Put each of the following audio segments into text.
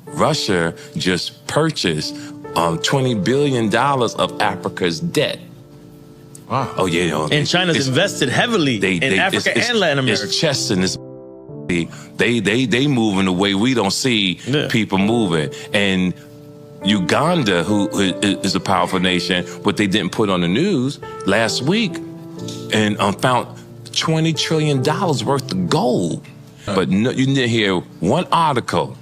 Russia just purchased $20 billion of Africa's debt. Wow. Oh, yeah. And China's invested heavily in Africa and Latin America. It's chess and it's they moving the way we don't see people moving. And Uganda, who is a powerful nation, but they didn't put on the news last week, and found $20 trillion worth of gold. But no, you didn't hear one article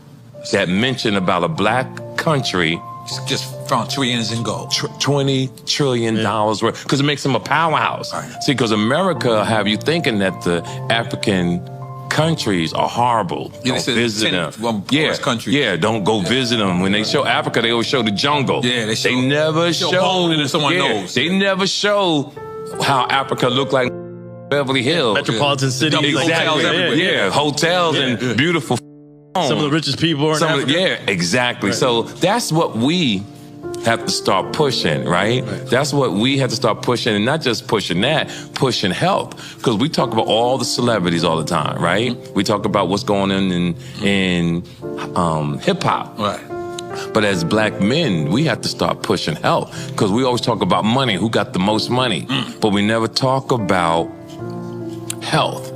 that mentioned about a black country just found trillions in gold. $20 trillion worth, because it makes them a powerhouse. Right. See, because America have you thinking that the African countries are horrible. Don't visit them. Countries. Don't go visit them. When they show Africa, they always show the jungle. Yeah, they never show someone knows. They never show how Africa looked like Beverly Hills. Metropolitan cities. Exactly. Hotels and beautiful homes. Some of the richest people are in Africa. Exactly. Right. So that's what we have to start pushing, right? That's what we have to start pushing, and not just pushing that, pushing health. Because we talk about all the celebrities all the time, right? We talk about what's going on in hip hop. Right. But as black men, we have to start pushing health, because we always talk about money, who got the most money, but we never talk about health.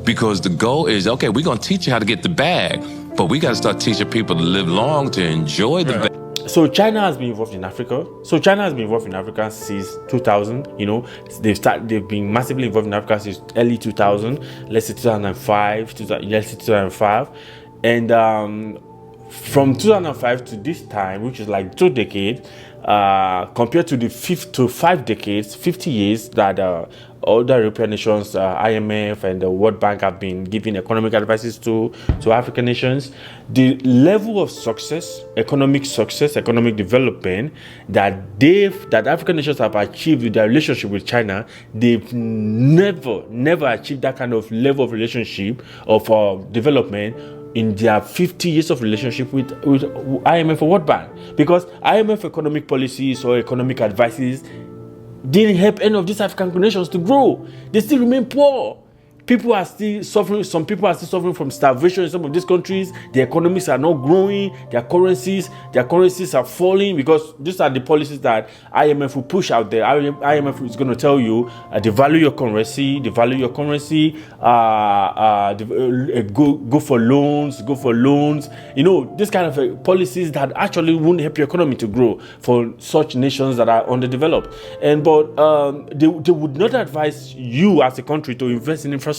Because the goal is, okay, we're going to teach you how to get the bag, but we got to start teaching people to live long, to enjoy the bag. So China has been involved in Africa. Since 2000. You know, they've been massively involved in Africa since early 2000. Let's say 2005. And from 2005 to this time, which is like 2 decades, compared to the 50 years that other European nations, IMF and the World Bank have been giving economic advices to African nations, the level of success, economic development that African nations have achieved with their relationship with China, they've never achieved that kind of level of relationship of development in their 50 years of relationship with IMF or World Bank. Because IMF economic policies or economic advices didn't help any of these African nations to grow. They still remain poor. People are still suffering. Some people are still suffering from starvation in some of these countries. Their economies are not growing. Their currencies are falling, because these are the policies that IMF will push out there. IMF is going to tell you devalue your currency, go for loans. You know, this kind of policies that actually won't help your economy to grow for such nations that are underdeveloped. But they would not advise you as a country to invest in infrastructures.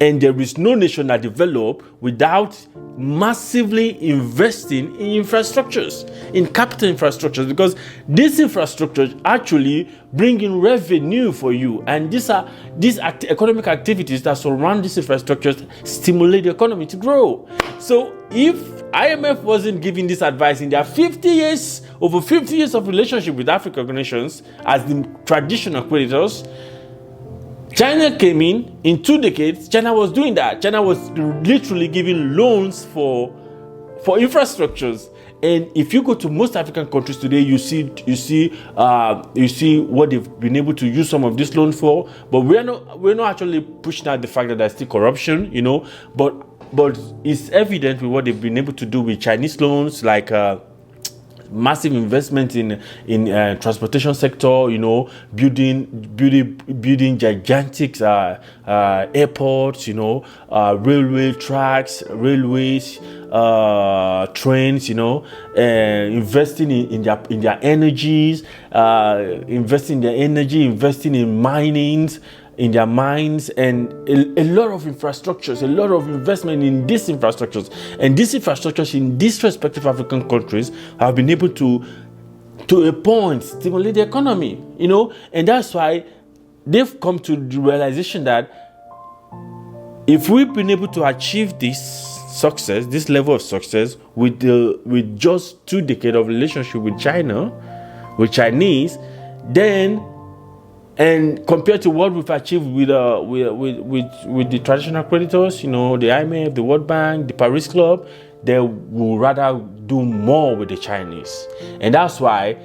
And there is no nation that develops without massively investing in infrastructures, in capital infrastructures, because these infrastructures actually bring in revenue for you. And these economic activities that surround these infrastructures stimulate the economy to grow. So if IMF wasn't giving this advice in their over 50 years of relationship with African nations as the traditional creditors, China came in 2 decades. China was doing that. China was literally giving loans for infrastructures. And if you go to most African countries today, you see what they've been able to use some of these loans for. But we're not actually pushing out the fact that there's still corruption, you know. But it's evident with what they've been able to do with Chinese loans, like massive investment in transportation sector, you know, building gigantic airports, you know, railway tracks, railways, trains, you know, investing in their energies, investing in minings, in their mines, and a lot of infrastructures, a lot of investment in these infrastructures. And these infrastructures in these respective African countries have been able to a point, stimulate the economy, you know. And that's why they've come to the realization that if we've been able to achieve this level of success with just 2 decades of relationship with Chinese, then, and compared to what we've achieved with the traditional creditors, you know, the IMF, the World Bank, the Paris Club, they will rather do more with the Chinese. And that's why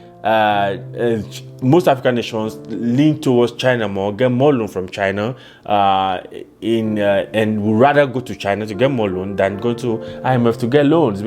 most African nations lean towards China more, get more loan from China, and would rather go to China to get more loan than go to IMF to get loans.